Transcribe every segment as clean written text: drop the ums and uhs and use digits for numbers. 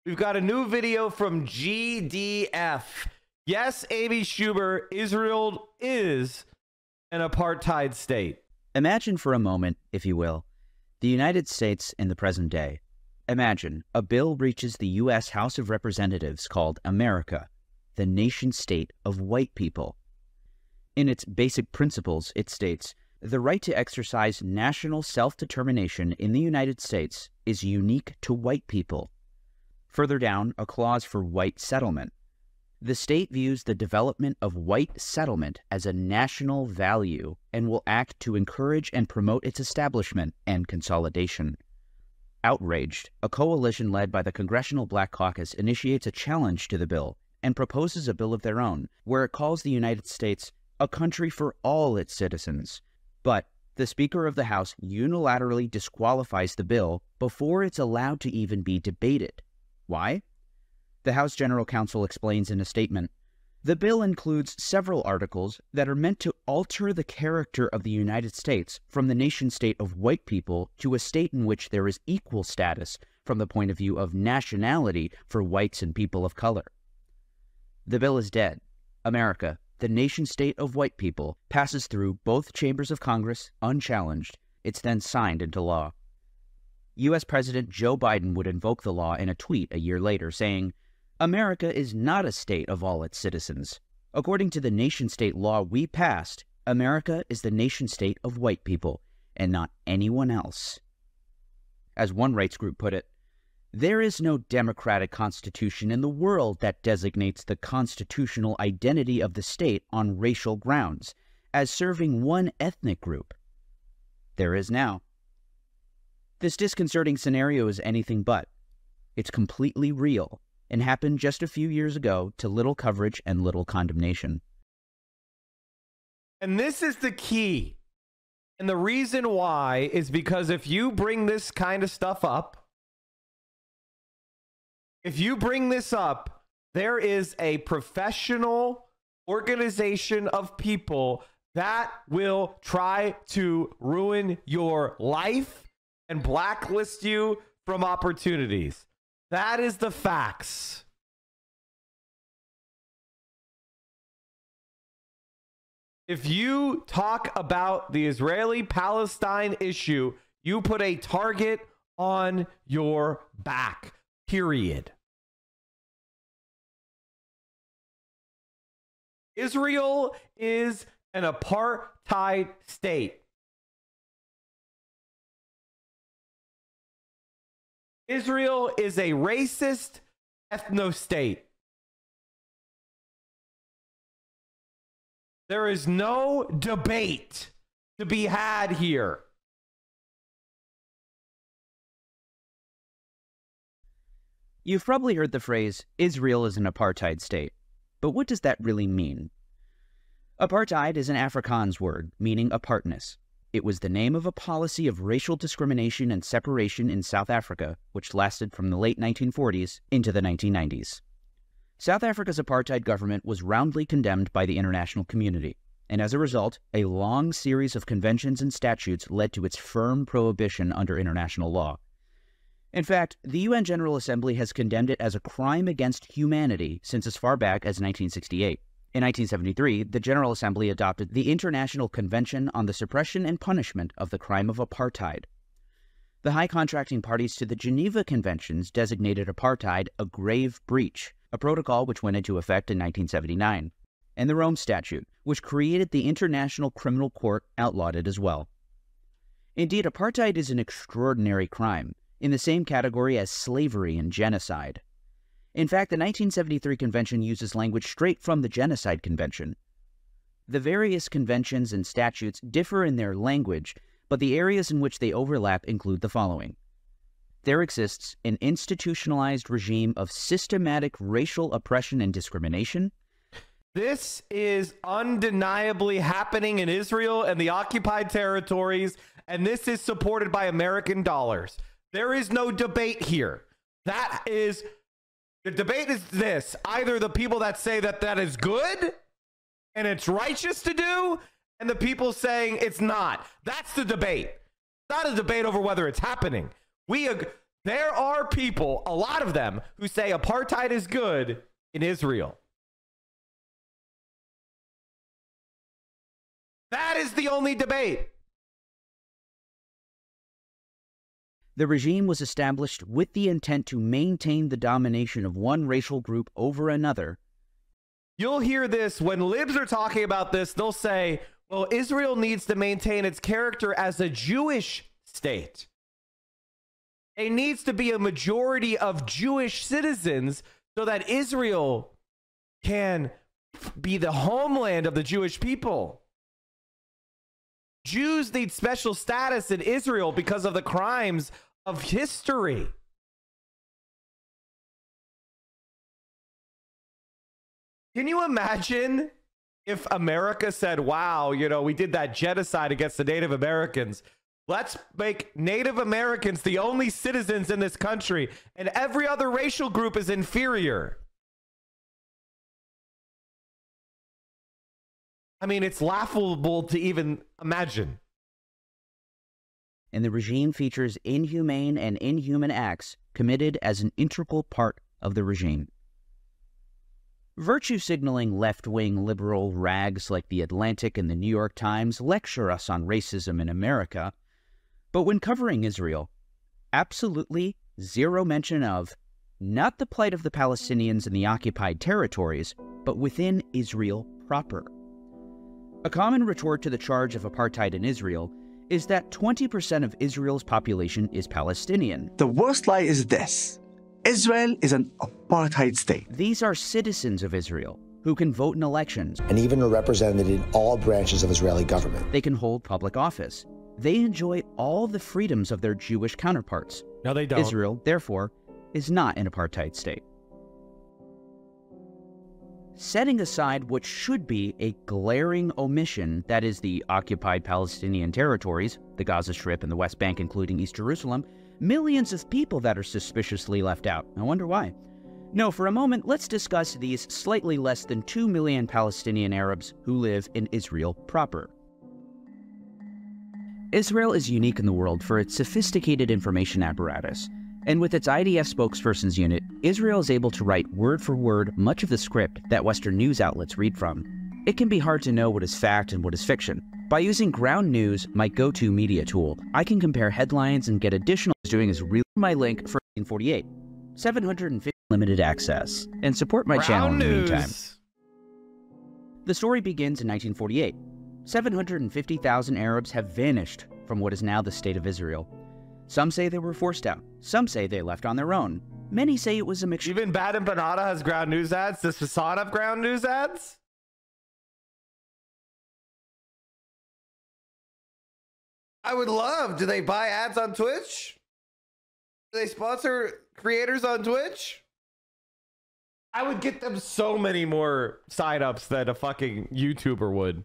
We've got a new video from GDF. Yes, Amy Schumer, Israel is an apartheid state. Imagine for a moment, if you will, the United States in the present day. Imagine a bill reaches the U.S. House of Representatives called America, the nation-state of white people. In its basic principles, it states, the right to exercise national self-determination in the United States is unique to white people. Further down, a clause for white settlement. The state views the development of white settlement as a national value and will act to encourage and promote its establishment and consolidation. Outraged, a coalition led by the Congressional Black Caucus initiates a challenge to the bill and proposes a bill of their own, where it calls the United States a country for all its citizens. But the Speaker of the House unilaterally disqualifies the bill before it's allowed to even be debated. Why? The House General Counsel explains in a statement, the bill includes several articles that are meant to alter the character of the United States from the nation-state of white people to a state in which there is equal status from the point of view of nationality for whites and people of color. The bill is dead. America, the nation-state of white people, passes through both chambers of Congress unchallenged. It's then signed into law. U.S. President Joe Biden would invoke the law in a tweet a year later, saying, America is not a state of all its citizens. According to the nation-state law we passed, America is the nation-state of white people, and not anyone else. As one rights group put it, there is no democratic constitution in the world that designates the constitutional identity of the state on racial grounds as serving one ethnic group. There is now. This disconcerting scenario is anything but. It's completely real and happened just a few years ago to little coverage and little condemnation. And this is the key. And the reason why is because if you bring this kind of stuff up, there is a professional organization of people that will try to ruin your life and blacklist you from opportunities. That is the facts. If you talk about the Israeli-Palestine issue, you put a target on your back, period. Israel is an apartheid state. Israel is a racist ethno-state. There is no debate to be had here. You've probably heard the phrase, Israel is an apartheid state. But what does that really mean? Apartheid is an Afrikaans word meaning apartness. It was the name of a policy of racial discrimination and separation in South Africa, which lasted from the late 1940s into the 1990s. South Africa's apartheid government was roundly condemned by the international community, and as a result, a long series of conventions and statutes led to its firm prohibition under international law. In fact, the UN General Assembly has condemned it as a crime against humanity since as far back as 1968. In 1973, the General Assembly adopted the International Convention on the Suppression and Punishment of the Crime of Apartheid. The high contracting parties to the Geneva Conventions designated apartheid a grave breach, a protocol which went into effect in 1979, and the Rome Statute, which created the International Criminal Court, outlawed it as well. Indeed, apartheid is an extraordinary crime, in the same category as slavery and genocide. In fact, the 1973 convention uses language straight from the Genocide Convention. The various conventions and statutes differ in their language, but the areas in which they overlap include the following. There exists an institutionalized regime of systematic racial oppression and discrimination. This is undeniably happening in Israel and the occupied territories, and this is supported by American dollars. There is no debate here. The debate is this. Either the people that say that that is good and it's righteous to do, and the people saying it's not. That's the debate. It's not a debate over whether it's happening. There are people, a lot of them, who say apartheid is good in Israel. That is the only debate. The regime was established with the intent to maintain the domination of one racial group over another. You'll hear this when libs are talking about this. They'll say, well, Israel needs to maintain its character as a Jewish state. It needs to be a majority of Jewish citizens so that Israel can be the homeland of the Jewish people. Jews need special status in Israel because of the crimes of history. Can you imagine if America said, wow, you know, we did that genocide against the Native Americans. Let's make Native Americans the only citizens in this country, and every other racial group is inferior. I mean, it's laughable to even imagine. And the regime features inhumane and inhuman acts committed as an integral part of the regime. Virtue-signaling left-wing liberal rags like The Atlantic and the New York Times lecture us on racism in America, but when covering Israel, absolutely zero mention of not the plight of the Palestinians in the occupied territories, but within Israel proper. A common retort to the charge of apartheid in Israel is that 20% of Israel's population is Palestinian. The worst lie is this: Israel is an apartheid state. These are citizens of Israel who can vote in elections. And even are represented in all branches of Israeli government. They can hold public office. They enjoy all the freedoms of their Jewish counterparts. No, they don't. Israel, therefore, is not an apartheid state. Setting aside what should be a glaring omission, that is the occupied Palestinian territories, the Gaza Strip and the West Bank, including East Jerusalem, millions of people that are suspiciously left out. I wonder why. No, for a moment, let's discuss these slightly less than 2 million Palestinian Arabs who live in Israel proper. Israel is unique in the world for its sophisticated information apparatus. And with its IDF spokesperson's unit, Israel is able to write word for word much of the script that Western news outlets read from. It can be hard to know what is fact and what is fiction. By using Ground News, my go-to media tool, I can compare headlines and get additional doing is real my link for 1948, 750 limited access, and support my channel in the meantime. The story begins in 1948. 750,000 Arabs have vanished from what is now the State of Israel. Some say they were forced out. Some say they left on their own. Many say it was a mixture. Even Bad and Banana has Ground News ads. Does Facade have Ground News ads? I would love. Do they buy ads on Twitch? Do they sponsor creators on Twitch? I would get them so many more sign-ups than a fucking YouTuber would.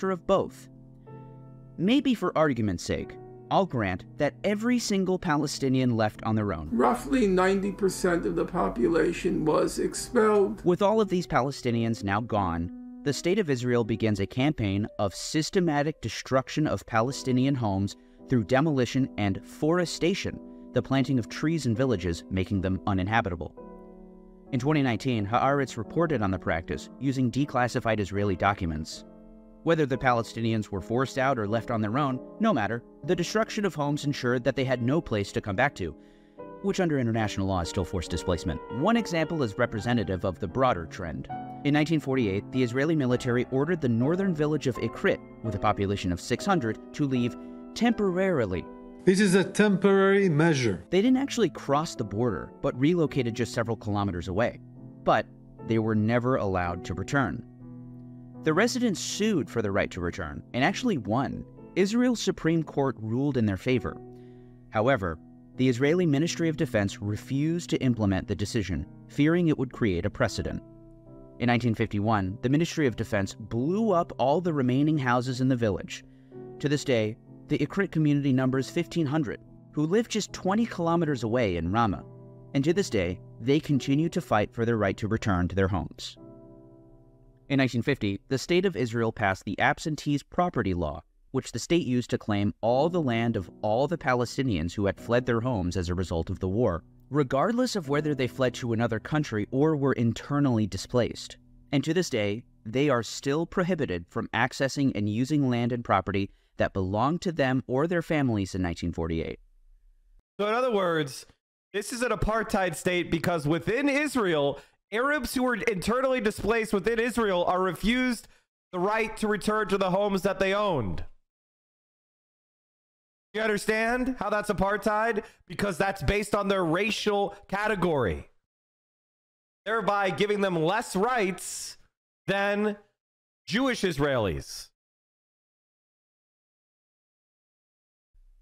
Of both. Maybe for argument's sake, I'll grant that every single Palestinian left on their own. Roughly 90% of the population was expelled. With all of these Palestinians now gone, the State of Israel begins a campaign of systematic destruction of Palestinian homes through demolition and forestation, the planting of trees in villages, making them uninhabitable. In 2019, Haaretz reported on the practice using declassified Israeli documents. Whether the Palestinians were forced out or left on their own, no matter, the destruction of homes ensured that they had no place to come back to, which under international law is still forced displacement. One example is representative of the broader trend. In 1948, the Israeli military ordered the northern village of Ikrit, with a population of 600, to leave temporarily. This is a temporary measure. They didn't actually cross the border, but relocated just several kilometers away. But they were never allowed to return. The residents sued for the right to return, and actually won. Israel's Supreme Court ruled in their favor. However, the Israeli Ministry of Defense refused to implement the decision, fearing it would create a precedent. In 1951, the Ministry of Defense blew up all the remaining houses in the village. To this day, the Ikrit community numbers 1,500, who live just 20 kilometers away in Ramah. And to this day, they continue to fight for their right to return to their homes. In 1950, the State of Israel passed the Absentees Property Law, which the state used to claim all the land of all the Palestinians who had fled their homes as a result of the war, regardless of whether they fled to another country or were internally displaced. And to this day, they are still prohibited from accessing and using land and property that belonged to them or their families in 1948. So in other words, this is an apartheid state because within Israel, Arabs who were internally displaced within Israel are refused the right to return to the homes that they owned. You understand how that's apartheid? Because that's based on their racial category, thereby giving them less rights than Jewish Israelis.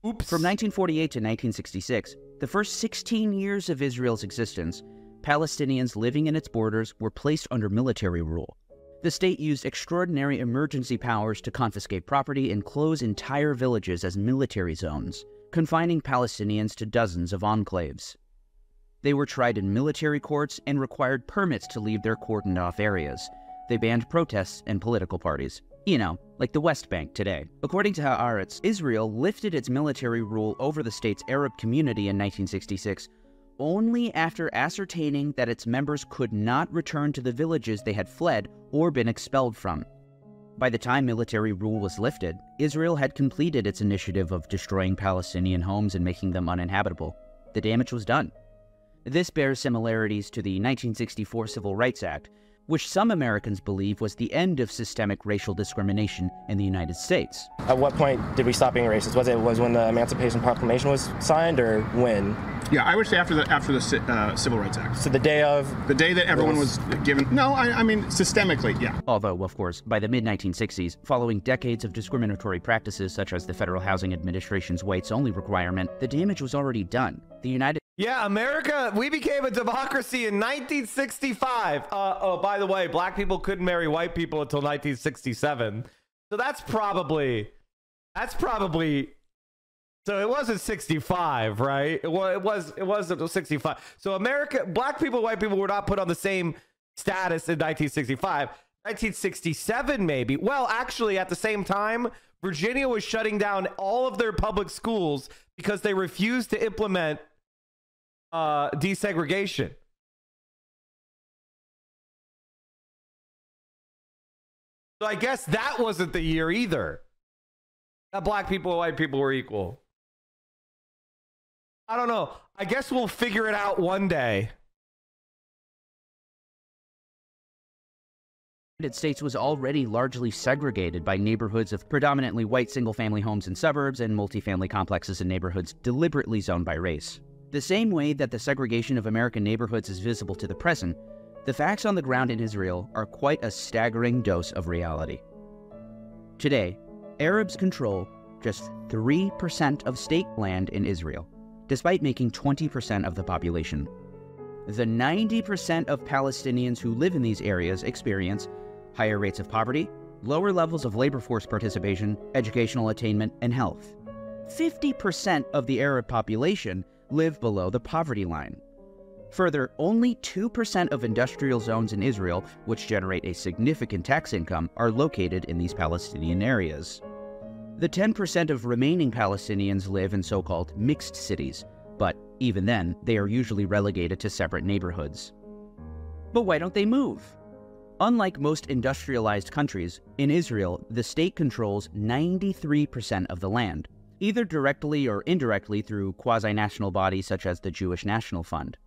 Oops. From 1948 to 1966, the first 16 years of Israel's existence, Palestinians living in its borders were placed under military rule. The state used extraordinary emergency powers to confiscate property and close entire villages as military zones, confining Palestinians to dozens of enclaves. They were tried in military courts and required permits to leave their cordoned-off areas. They banned protests and political parties. You know, like the West Bank today. According to Haaretz, Israel lifted its military rule over the state's Arab community in 1966 only after ascertaining that its members could not return to the villages they had fled or been expelled from. By the time military rule was lifted, Israel had completed its initiative of destroying Palestinian homes and making them uninhabitable. The damage was done. This bears similarities to the 1964 Civil Rights Act, which some Americans believe was the end of systemic racial discrimination in the United States. At what point did we stop being racist? Was when the Emancipation Proclamation was signed, or when? Yeah, I would say after the Civil Rights Act. So the day that everyone was given. No, I mean systemically, yeah. Although, of course, by the mid-1960s, following decades of discriminatory practices such as the Federal Housing Administration's whites-only requirement, the damage was already done. Yeah, America, we became a democracy in 1965. Oh, by the way, black people couldn't marry white people until 1967. So that's probably, so it wasn't 65, right? It wasn't 65. So America, black people, white people were not put on the same status in 1965. 1967, maybe. Well, actually, at the same time, Virginia was shutting down all of their public schools because they refused to implement desegregation. So I guess that wasn't the year either that black people and white people were equal. I don't know. I guess we'll figure it out one day. The United States was already largely segregated by neighborhoods of predominantly white single-family homes in suburbs and multifamily complexes in neighborhoods deliberately zoned by race. The same way that the segregation of American neighborhoods is visible to the present, the facts on the ground in Israel are quite a staggering dose of reality. Today, Arabs control just 3% of state land in Israel, despite making 20% of the population. The 90% of Palestinians who live in these areas experience higher rates of poverty, lower levels of labor force participation, educational attainment, and health. 50% of the Arab population live below the poverty line. Further, only 2% of industrial zones in Israel, which generate a significant tax income, are located in these Palestinian areas. The 10% of remaining Palestinians live in so-called mixed cities, but even then, they are usually relegated to separate neighborhoods. But why don't they move? Unlike most industrialized countries, in Israel, the state controls 93% of the land, either directly or indirectly through quasi-national bodies such as the Jewish National Fund.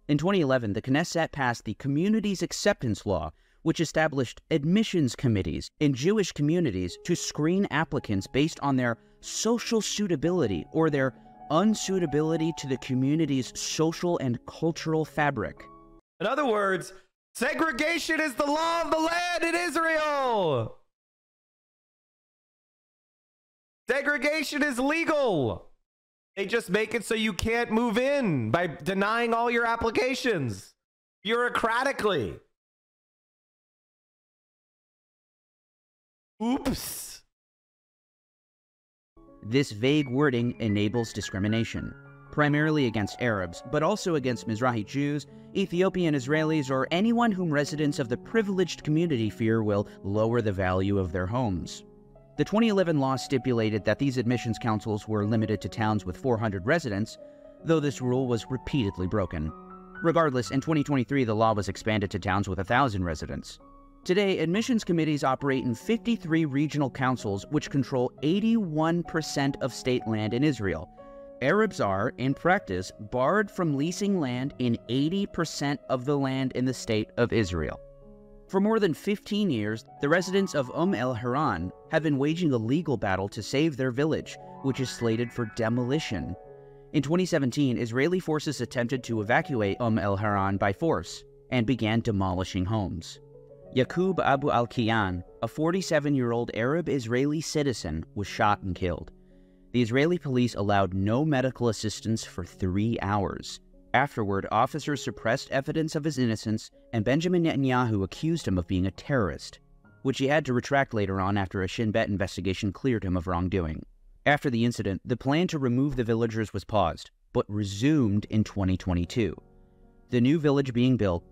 In 2011, the Knesset passed the Communities Acceptance Law, which established admissions committees in Jewish communities to screen applicants based on their social suitability or their unsuitability to the community's social and cultural fabric. In other words, segregation is the law of the land in Israel. Segregation is legal. They just make it so you can't move in by denying all your applications bureaucratically. Oops. This vague wording enables discrimination, primarily against Arabs, but also against Mizrahi Jews, Ethiopian Israelis, or anyone whom residents of the privileged community fear will lower the value of their homes. The 2011 law stipulated that these admissions councils were limited to towns with 400 residents, though this rule was repeatedly broken. Regardless, in 2023, the law was expanded to towns with 1,000 residents. Today, admissions committees operate in 53 regional councils, which control 81% of state land in Israel. Arabs are, in practice, barred from leasing land in 80% of the land in the state of Israel. For more than 15 years, the residents of el-Haran have been waging a legal battle to save their village, which is slated for demolition. In 2017, Israeli forces attempted to evacuate el-Haran by force and began demolishing homes. Yaqub Abu al-Kiyan, a 47-year-old Arab-Israeli citizen, was shot and killed. The Israeli police allowed no medical assistance for 3 hours. Afterward, officers suppressed evidence of his innocence, and Benjamin Netanyahu accused him of being a terrorist, which he had to retract later on after a Shin Bet investigation cleared him of wrongdoing. After the incident, the plan to remove the villagers was paused, but resumed in 2022. The new village being built